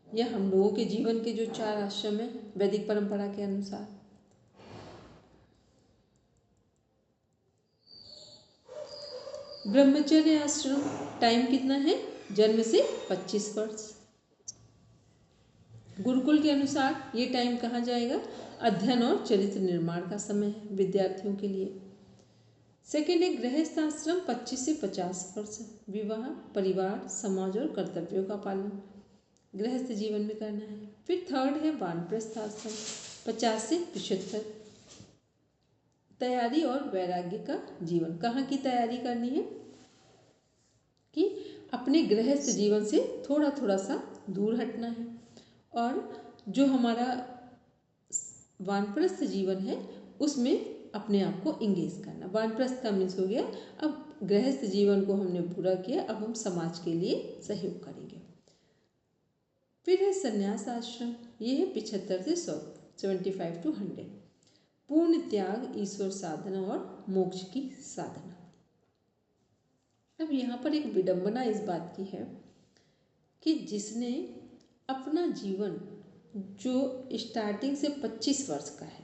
Speaker 1: यह हम लोगों के जीवन के जो 4 आश्रम हैं वैदिक परंपरा के अनुसार। ब्रह्मचर्य आश्रम टाइम कितना है, जन्म से 25 वर्ष। गुरुकुल के अनुसार ये टाइम कहाँ जाएगा, अध्ययन और चरित्र निर्माण का समय है विद्यार्थियों के लिए। सेकेंड है गृहस्थ आश्रम 25 से 50 वर्ष, विवाह, परिवार, समाज और कर्तव्यों का पालन गृहस्थ जीवन में करना है। फिर थर्ड है वानप्रस्थ आश्रम 50 से 75, तैयारी और वैराग्य का जीवन। कहाँ की तैयारी करनी है कि अपने गृहस्थ जीवन से थोड़ा थोड़ा सा दूर हटना है, और जो हमारा वानप्रस्थ जीवन है उसमें अपने आप को इंगेज करना। वानप्रस्थ का मीन्स हो गया अब गृहस्थ जीवन को हमने पूरा किया, अब हम समाज के लिए सहयोग करेंगे। फिर है संन्यास आश्रम, ये है 75 से 100, 75 to 100, पूर्ण त्याग, ईश्वर साधना और मोक्ष की साधना। अब यहाँ पर एक विडंबना इस बात की है कि जिसने अपना जीवन जो स्टार्टिंग से 25 वर्ष का है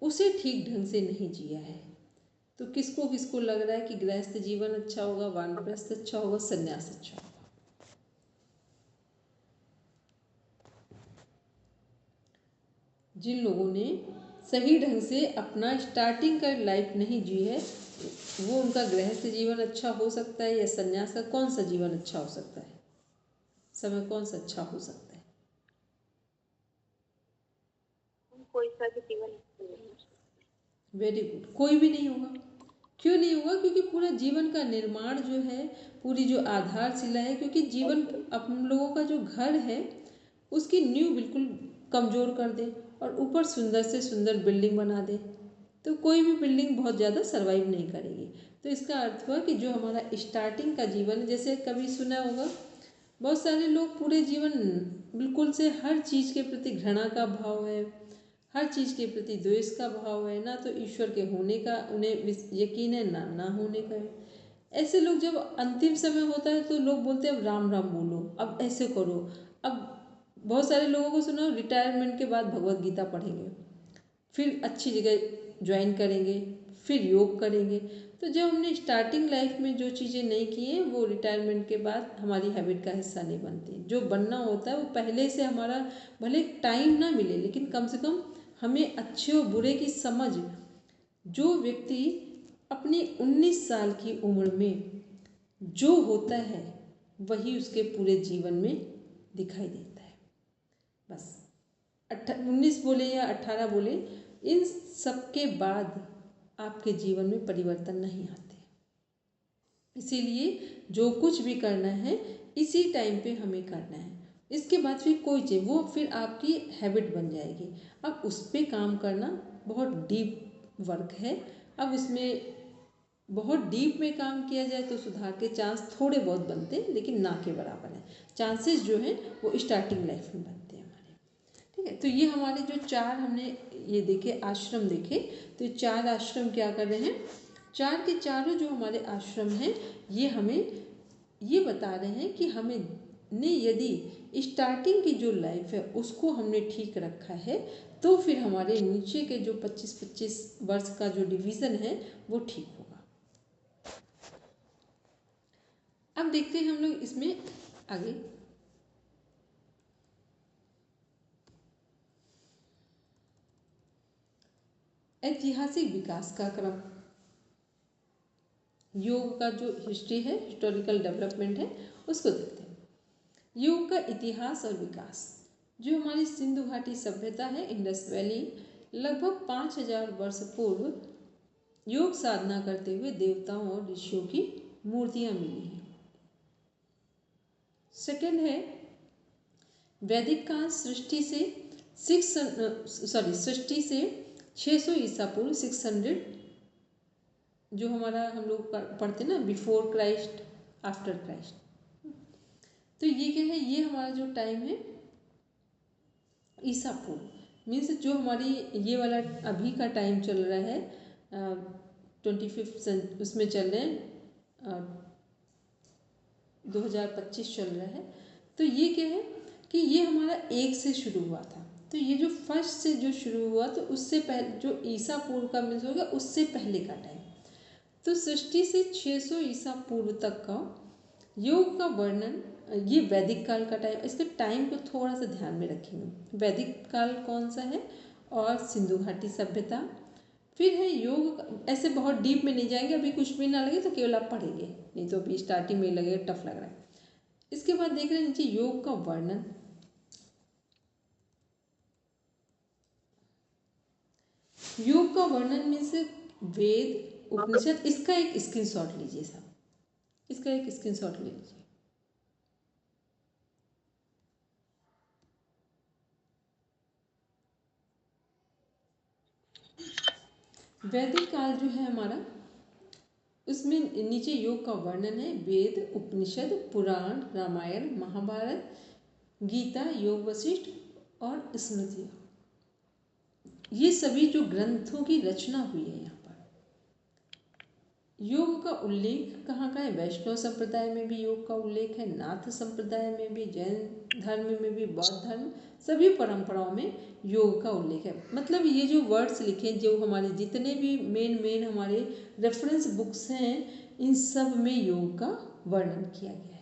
Speaker 1: उसे ठीक ढंग से नहीं जिया है, तो किसको किसको लग रहा है कि गृहस्थ जीवन अच्छा होगा, वानप्रस्थ अच्छा होगा, संन्यास अच्छा होगा। जिन लोगों ने सही ढंग से अपना स्टार्टिंग का लाइफ नहीं जी है वो उनका गृहस्थ जीवन अच्छा हो सकता है या संन्यास का कौन सा जीवन अच्छा हो सकता है, समय कौन सा अच्छा हो सकता है?
Speaker 2: कोई सा भी जीवन।
Speaker 1: वेरी गुड, कोई भी नहीं होगा। क्यों नहीं होगा? क्योंकि पूरा जीवन का निर्माण जो है, पूरी जो आधारशिला है, क्योंकि जीवन हम लोगों का जो घर है उसकी नींव बिल्कुल कमज़ोर कर दे और ऊपर सुंदर से सुंदर बिल्डिंग बना दे तो कोई भी बिल्डिंग बहुत ज़्यादा सर्वाइव नहीं करेगी। तो इसका अर्थ हुआ कि जो हमारा स्टार्टिंग का जीवन, जैसे कभी सुना होगा बहुत सारे लोग पूरे जीवन बिल्कुल से हर चीज़ के प्रति घृणा का भाव है, हर चीज़ के प्रति द्वेष का भाव है, ना तो ईश्वर के होने का उन्हें यकीन है ना होने का है। ऐसे लोग जब अंतिम समय होता है तो लोग बोलते हैं अब राम राम बोलो, अब ऐसे करो। अब बहुत सारे लोगों को सुना रिटायरमेंट के बाद भगवत गीता पढ़ेंगे, फिर अच्छी जगह ज्वाइन करेंगे, फिर योग करेंगे। तो जब हमने स्टार्टिंग लाइफ में जो चीज़ें नहीं की हैं वो रिटायरमेंट के बाद हमारी हैबिट का हिस्सा नहीं बनती। जो बनना होता है वो पहले से हमारा, भले टाइम ना मिले लेकिन कम से कम हमें अच्छे और बुरे की समझ, जो व्यक्ति अपनी 19 साल की उम्र में जो होता है वही उसके पूरे जीवन में दिखाई देता है। बस 19 बोले या 18 बोले, इन सब के बाद आपके जीवन में परिवर्तन नहीं आते। इसीलिए जो कुछ भी करना है इसी टाइम पे हमें करना है। इसके बाद फिर कोई चीज़ वो फिर आपकी हैबिट बन जाएगी। अब उस पर काम करना बहुत डीप वर्क है। अब इसमें बहुत डीप में काम किया जाए तो सुधार के चांस थोड़े बहुत बनते हैं, लेकिन ना के बराबर हैं। चांसेस जो हैं वो स्टार्टिंग लाइफ में बनते हैं हमारे। ठीक है, तो ये हमारे जो 4 हमने ये देखे आश्रम देखे, तो ये 4 आश्रम क्या कर रहे हैं, 4 के चारों जो हमारे आश्रम हैं ये हमें ये बता रहे हैं कि हमें ने यदि स्टार्टिंग की जो लाइफ है उसको हमने ठीक रखा है तो फिर हमारे नीचे के जो 25-25 वर्ष का जो डिवीज़न है वो ठीक होगा। अब देखते हैं हम लोग इसमें आगे। ऐतिहासिक विकास का क्रम, योग का जो हिस्ट्री है, हिस्टोरिकल डेवलपमेंट है, उसको देखते हैं। योग का इतिहास और विकास, जो हमारी सिंधु घाटी सभ्यता है, इंडस वैली, लगभग 5000 वर्ष पूर्व योग साधना करते हुए देवताओं और ऋषियों की मूर्तियां मिली हैं। सेकंड है वैदिक काल, सृष्टि से 600 ईसा पूर्व 600, जो हमारा हम लोग पढ़ते ना बिफोर क्राइस्ट आफ्टर क्राइस्ट। तो ये क्या है, ये हमारा जो टाइम है ईसा पूर्व, मीन्स जो हमारी ये वाला अभी का टाइम चल रहा है 25 उसमें चल रहे हैं 2025 चल रहा है। तो ये क्या है कि ये हमारा 1 से शुरू हुआ था। तो ये जो फर्स्ट से जो शुरू हुआ तो उससे पहले जो ईसा पूर्व का मीन्स हो गया उससे पहले का टाइम। तो सृष्टि से 600 ईसा पूर्व तक का योग का वर्णन, ये वैदिक काल का टाइम। इसके टाइम को थोड़ा सा ध्यान में रखेंगे, वैदिक काल कौन सा है और सिंधु घाटी सभ्यता। फिर है योग, ऐसे बहुत डीप में नहीं जाएंगे, अभी कुछ भी ना लगे तो केवल आप पढ़ेंगे, नहीं तो अभी स्टार्टिंग में लगेगा टफ लग रहा है। इसके बाद देख रहे हैं नीचे योग का वर्णन। योग का वर्णन में से वेद, उपनिषद, इसका एक स्क्रीनशॉट लीजिए साहब, इसका एक स्क्रीनशॉट ले लीजिए। वैदिक काल जो है हमारा, उसमें नीचे योग का वर्णन है। वेद, उपनिषद, पुराण, रामायण, महाभारत, गीता, योग वशिष्ठ और स्मृतियाँ, ये सभी जो ग्रंथों की रचना हुई है। यहाँ पर योग का उल्लेख कहाँ का है, वैष्णव संप्रदाय में भी योग का उल्लेख है, नाथ संप्रदाय में भी, जैन धर्म में भी, बौद्ध धर्म, सभी परंपराओं में योग का उल्लेख है। मतलब ये जो वर्ड्स लिखे, जो हमारे जितने भी मेन हमारे रेफरेंस बुक्स हैं, इन सब में योग का वर्णन किया गया है।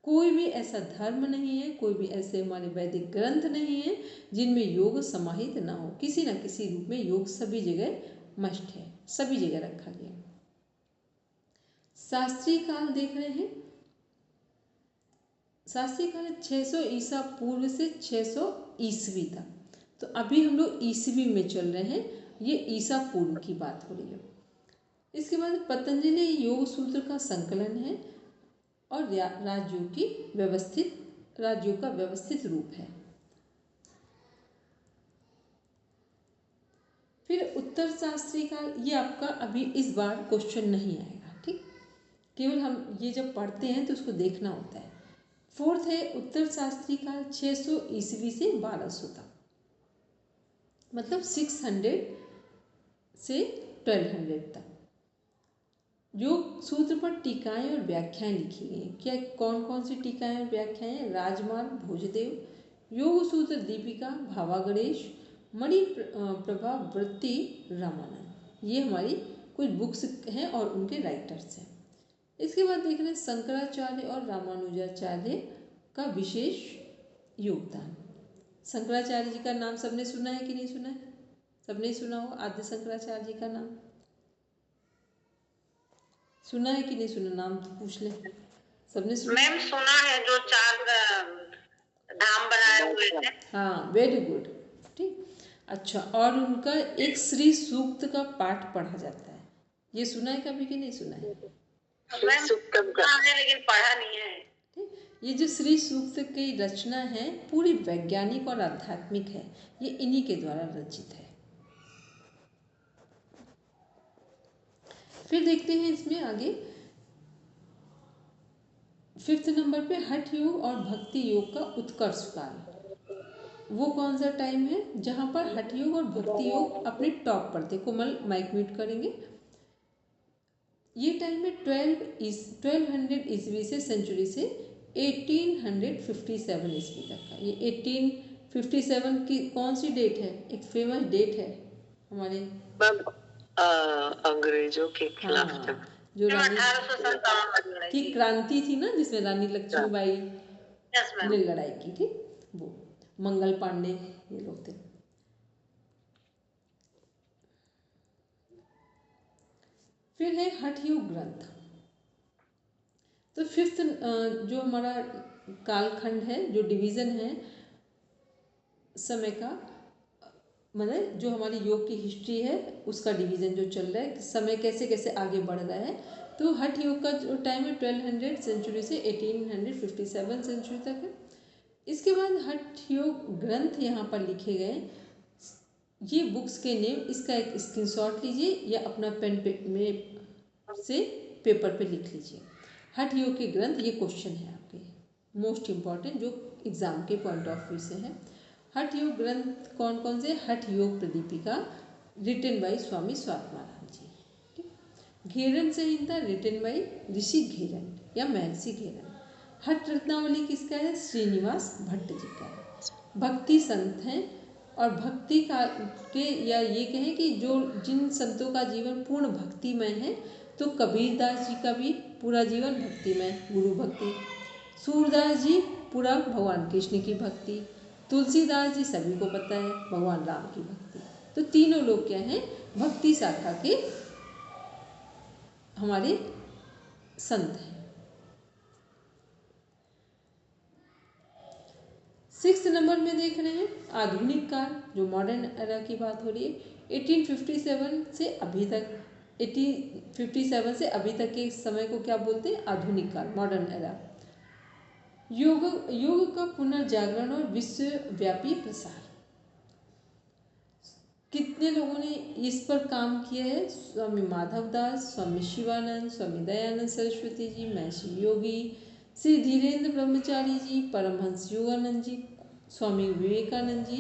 Speaker 1: कोई भी ऐसा धर्म नहीं है, कोई भी ऐसे हमारे वैदिक ग्रंथ नहीं है जिनमें योग समाहित ना हो। किसी न किसी रूप में योग सभी जगह मस्ट है, सभी जगह रखा गया है। शास्त्रीय काल देख रहे हैं, शास्त्रीय काल 600 ईसा पूर्व से 600 ईसवी तक। तो अभी हम लोग ईसवी में चल रहे हैं, ये ईसा पूर्व की बात हो रही है। इसके बाद पतंजलि योग सूत्र का संकलन है और राज्यों का व्यवस्थित रूप है। फिर उत्तर शास्त्रीय काल, ये आपका अभी इस बार क्वेश्चन नहीं आएगा, ठीक, केवल हम ये जब पढ़ते हैं तो उसको देखना होता है। फोर्थ है उत्तर शास्त्रीय काल 600 ईस्वी से 1200 तक, मतलब 600 से 1200 तक। योग सूत्र पर टीकाएं और व्याख्याएं लिखी गई। क्या कौन कौन सी टीकाएं और व्याख्याएं, राजमार्ग भोजदेव, योग सूत्र दीपिका भावा गणेश, मणि प्रभा वृत्ति रामानंद, ये हमारी कुछ बुक्स हैं और उनके राइटर्स हैं। इसके बाद देख रहे हैं शंकराचार्य और रामानुजाचार्य का विशेष योगदान। शंकराचार्य जी का नाम सबने सुना है कि नहीं सुना है, सबने सुना होगा, आद्य शंकराचार्य जी का नाम सुना है कि नहीं सुना, नाम तो पूछ ले, सबने सुना?
Speaker 2: मैम सुना है, जो 4 धाम बनाए हुए थे।
Speaker 1: हाँ, वेरी गुड, ठीक। अच्छा, और उनका एक श्री सूक्त का पाठ पढ़ा जाता है, ये सुना है कभी कि नहीं सुना है?
Speaker 2: मैम सुना है लेकिन पढ़ा नहीं है।
Speaker 1: ठीक, ये जो श्री सूक्त की रचना है पूरी वैज्ञानिक और आध्यात्मिक है, ये इन्हीं के द्वारा रचित है। फिर देखते हैं इसमें आगे 5th नंबर पे हठ योग और भक्ति योग का उत्कर्ष काल। वो कौन सा टाइम है जहाँ पर हठ योग और भक्ति योग अपने टॉप पर थे? कोमल माइक म्यूट करेंगे। ये टाइम है 1200 ईस्वी से सेंचुरी से 1857 ईस्वी तक का। ये 1857 की कौन सी डेट है? एक फेमस डेट है हमारे
Speaker 3: अंग्रेजों के खिलाफ
Speaker 1: जो रानी
Speaker 2: 1857
Speaker 1: की क्रांति थी ना, जिसमें रानी लक्ष्मीबाई ने लड़ाई की थी, वो मंगल पांडे ये लोग थे। फिर है हठ योग ग्रंथ। तो 5th जो हमारा कालखंड है, जो डिवीज़न है समय का, मतलब जो हमारी योग की हिस्ट्री है उसका डिवीज़न जो चल रहा है, समय कैसे कैसे आगे बढ़ रहा है। तो हठ योग का जो टाइम है 1200 सेंचुरी से 1857 सेंचुरी तक है। इसके बाद हठ योग ग्रंथ यहाँ पर लिखे गए। ये बुक्स के नेम, इसका एक स्क्रीनशॉट लीजिए या अपना पेन में से पेपर पे लिख लीजिए। हठ योग के ग्रंथ, ये क्वेश्चन है आपके मोस्ट इम्पॉर्टेंट जो एग्जाम के पॉइंट ऑफ व्यू से है। हठ योग ग्रंथ कौन कौन से? हठ योग प्रदीपिका रिटन बाई स्वामी स्वात्माराम जी, ठीक। घेरन संहिता रिटन बाई ऋषि घेरन या महर्षि घेरन। हठ रत्नावली किसका है? श्रीनिवास भट्ट जी का है। भक्ति संत हैं और भक्ति का के या ये कहें कि जो जिन संतों का जीवन पूर्ण भक्तिमय है, तो कबीरदास जी का भी पूरा जीवन भक्तिमय, गुरु भक्ति। सूरदास जी पूरा भगवान कृष्ण की भक्ति। तुलसीदास जी सभी को पता है भगवान राम की भक्ति। तो तीनों लोग क्या हैं? भक्ति शाखा के हमारे संत हैं। 6th नंबर में देख रहे हैं आधुनिक काल, जो मॉडर्न एरा की बात हो रही है। 1857 से अभी तक, 1857 से अभी तक के समय को क्या बोलते हैं? आधुनिक काल, मॉडर्न एरा। योग का पुनर्जागरण और विश्वव्यापी प्रसार। कितने लोगों ने इस पर काम किया है? स्वामी माधवदास, स्वामी शिवानंद, स्वामी दयानंद सरस्वती जी, महर्षि योगी, श्री धीरेन्द्र ब्रह्मचारी जी, परमहंस योगानंद जी, स्वामी विवेकानंद जी,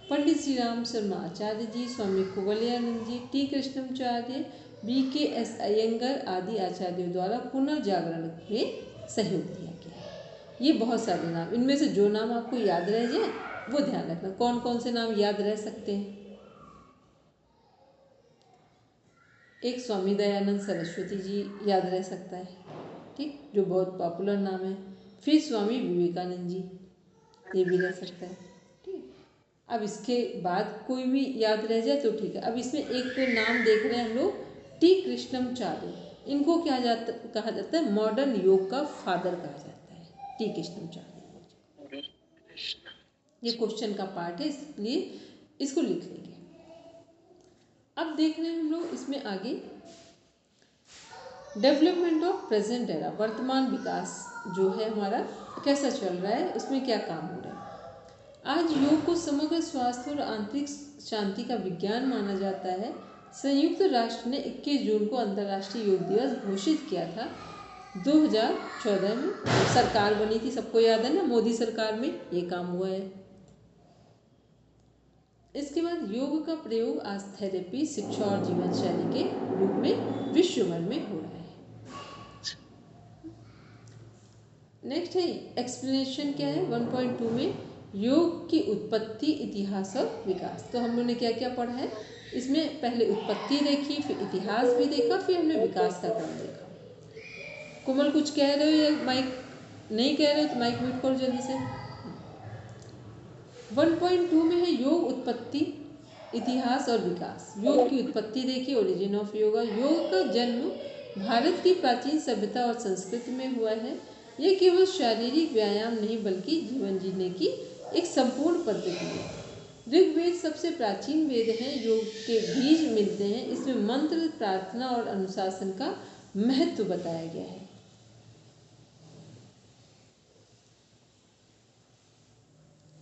Speaker 1: पंडित श्री राम शर्मा आचार्य जी, स्वामी कुवलयानंद जी, टी कृष्णमाचार्य, BKS अयंगर आदि आचार्यों द्वारा पुनर्जागरण में सहयोग दिया गया। ये बहुत सारे नाम, इनमें से जो नाम आपको याद रह जाए वो ध्यान रखना। कौन कौन से नाम याद रह सकते हैं? एक स्वामी दयानंद सरस्वती जी याद रह सकता है, ठीक, जो बहुत पॉपुलर नाम है। फिर स्वामी विवेकानंद जी, ये भी रह सकता है, ठीक। अब इसके बाद कोई भी याद रह जाए तो ठीक है। अब इसमें एक नाम देख रहे हैं हम लोग, टी कृष्णमाचार्य। इनको क्या कहा जाता है? मॉडर्न योग का फादर कहा जाता है, टी कृष्णमाचार्य। ये क्वेश्चन का पार्ट है, इसलिए इसको लिख लेंगे। अब देख रहे हैं हम लोग इसमें आगे डेवलपमेंट ऑफ प्रेजेंट एरा, वर्तमान विकास जो है हमारा कैसा चल रहा है, उसमें क्या काम हो रहा है। आज योग को समग्र स्वास्थ्य और आंतरिक शांति का विज्ञान माना जाता है। संयुक्त राष्ट्र ने 21 जून को अंतर्राष्ट्रीय योग दिवस घोषित किया था। 2014 में सरकार बनी थी, सबको याद है ना, मोदी सरकार में ये काम हुआ है। इसके बाद योग का प्रयोग आज थेरेपी, शिक्षा और जीवन शैली के रूप में विश्व भर में हो रहा है। नेक्स्ट है एक्सप्लेनेशन, क्या है 1.2 में योग की उत्पत्ति, इतिहास और विकास। तो हम लोगों ने क्या क्या पढ़ा है इसमें? पहले उत्पत्ति देखी, फिर इतिहास भी देखा, फिर हमने विकास का क्रम देखा। कोमल कुछ कह रहे हो या माइक नहीं कह रहे हो तो माइक म्यूट करो जल्दी से। 1.2 में है योग, उत्पत्ति, इतिहास और विकास। योग की उत्पत्ति देखी, ओरिजिन ऑफ योगा। योग का जन्म भारत की प्राचीन सभ्यता और संस्कृति में हुआ है। यह केवल शारीरिक व्यायाम नहीं बल्कि जीवन जीने की एक संपूर्ण पद्धति है। ऋग्वेद सबसे प्राचीन वेद है, योग के बीज मिलते हैं। इसमें मंत्र, प्रार्थना और अनुशासन का महत्व बताया गया है।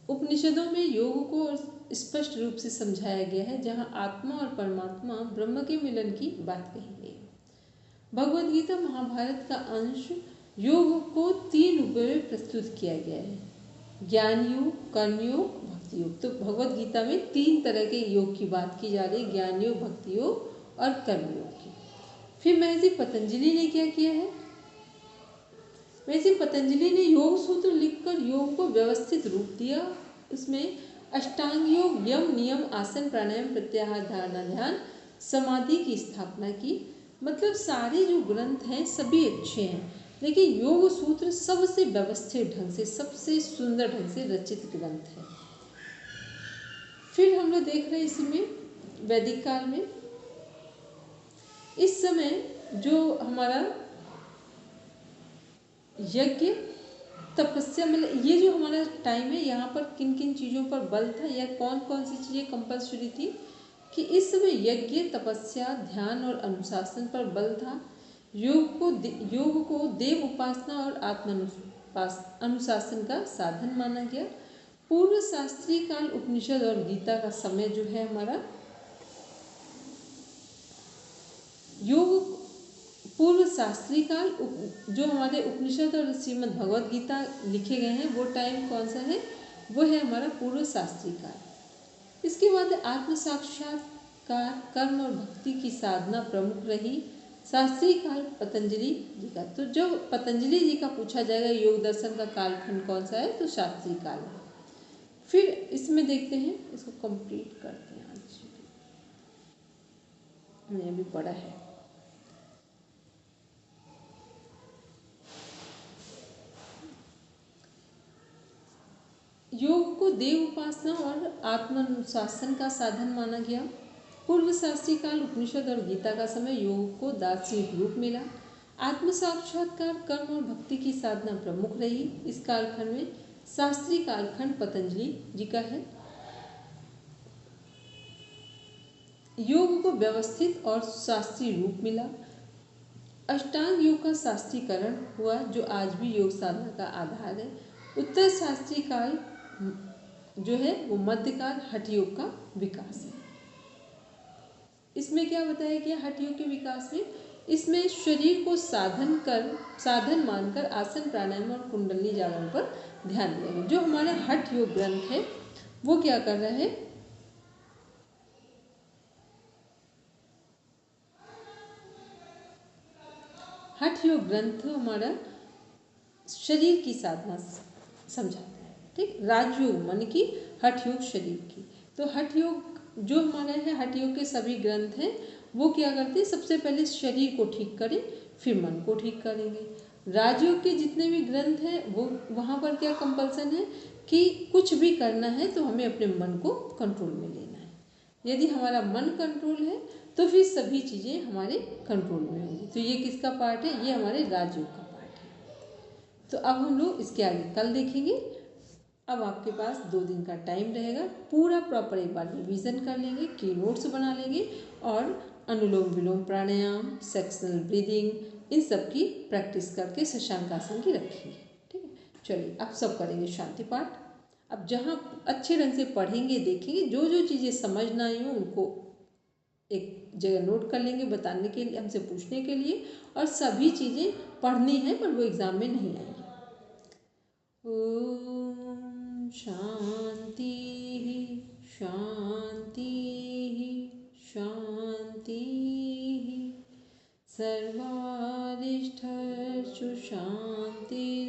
Speaker 1: उपनिषदों में योग को स्पष्ट रूप से समझाया गया है, जहाँ आत्मा और परमात्मा ब्रह्म के मिलन की बात कही गई है। भगवद गीता महाभारत का अंश योग को 3 रूपों में प्रस्तुत किया गया है, ज्ञान योग, कर्मयोग, भक्ति योग। तो भगवद गीता में 3 तरह के योग की बात की जा रही है, ज्ञान योग, भक्ति योग और कर्मयोग की। फिर महर्षि पतंजलि ने क्या किया है, महर्षि पतंजलि ने योग सूत्र लिखकर योग को व्यवस्थित रूप दिया। उसमें अष्टांग योग, यम, नियम, आसन, प्राणायाम, प्रत्याहार, धारणा, ध्यान, समाधि की स्थापना की। मतलब सारे जो ग्रंथ हैं सभी अच्छे हैं, लेकिन योग सूत्र सबसे व्यवस्थित ढंग से, सबसे सुंदर ढंग से रचित ग्रंथ है। फिर हम लोग देख रहे हैं इसमें वैदिक काल में, इस समय जो हमारा यज्ञ, तपस्या, मतलब ये जो हमारा टाइम है, यहाँ पर किन किन चीज़ों पर बल था या कौन कौन सी चीज़ें कंपल्सरी थी, कि इस समय यज्ञ, तपस्या, ध्यान और अनुशासन पर बल था। योग को देव उपासना और आत्म अनुशासन का साधन माना गया। पूर्व शास्त्रीय काल, उपनिषद और गीता का समय जो है हमारा योग, पूर्व शास्त्रीय काल, जो हमारे उपनिषद और श्रीमद् भगवद गीता लिखे गए हैं, वो टाइम कौन सा है, वो है हमारा पूर्व शास्त्रीय काल। इसके बाद आत्म साक्षात्कार, कर्म और भक्ति की साधना प्रमुख रही। शास्त्रीय काल पतंजलि जी का, तो जब पतंजलि जी का पूछा जाएगा योग दर्शन का कालखंड कौन सा है, तो शास्त्रीय काल है। फिर इसमें देखते हैं, इसको कंप्लीट करते हैं। आज हमने अभी पढ़ा है योग को देव उपासना और आत्मानुशासन का साधन माना गया। पूर्व शास्त्रीय काल, उपनिषद और गीता का समय योग को दार्शनिक रूप मिला। आत्म साक्षात्कार, कर्म और भक्ति की साधना प्रमुख रही। इस कालखंड में शास्त्रीय कालखंड पतंजलि जी का है। योग को व्यवस्थित और शास्त्रीय रूप मिला। अष्टांग योग का शास्त्रीकरण हुआ, जो आज भी योग साधना का आधार है। उत्तर शास्त्रीय काल जो है वो मध्यकाल, हठ योग का विकास है। इसमें क्या बताया गया हठ योग के विकास में, इसमें शरीर को साधन मानकर आसन, प्राणायाम और कुंडली जागरण पर ध्यान दिया गया। जो हमारा हठ योग ग्रंथ है वो क्या कर रहा है, हठ योग ग्रंथ हमारा शरीर की साधना समझाता है। ठीक, राजयोग मन की, हठ योग शरीर की। तो हठ योग जो हमारा है, हठ योग के सभी ग्रंथ हैं, वो क्या करते हैं, सबसे पहले शरीर को ठीक करें, फिर मन को ठीक करेंगे। राजयोग के जितने भी ग्रंथ हैं वो वहाँ पर क्या कंपल्सन है कि कुछ भी करना है तो हमें अपने मन को कंट्रोल में लेना है। यदि हमारा मन कंट्रोल है तो फिर सभी चीज़ें हमारे कंट्रोल में होंगी। तो ये किसका पार्ट है, ये हमारे राजयोग का पार्ट है। तो अब हम लोग इसके आगे कल देखेंगे। अब आपके पास 2 दिन का टाइम रहेगा, पूरा प्रॉपर एक बार रिवीजन कर लेंगे, की नोट्स बना लेंगे और अनुलोम विलोम, प्राणायाम, सेक्शनल ब्रीदिंग, इन सब की प्रैक्टिस करके शशांकासन की रखिए। ठीक है, चलिए अब सब करेंगे शांति पाठ। अब जहाँ अच्छे ढंग से पढ़ेंगे, देखेंगे, जो जो चीज़ें समझ ना आई हो उनको एक जगह नोट कर लेंगे, बताने के लिए, हमसे पूछने के लिए, और सभी चीज़ें पढ़नी है पर वो एग्ज़ाम में नहीं आएंगी। ओम शांति शांति शांति, सर्वारिष्ठर्षु शांतिर्भवतु।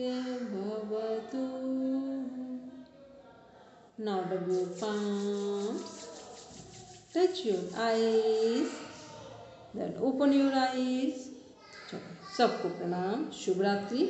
Speaker 1: Now rub your palms, touch your eyes, then open your eyes. चलो सबको प्रणाम, शुभ रात्रि।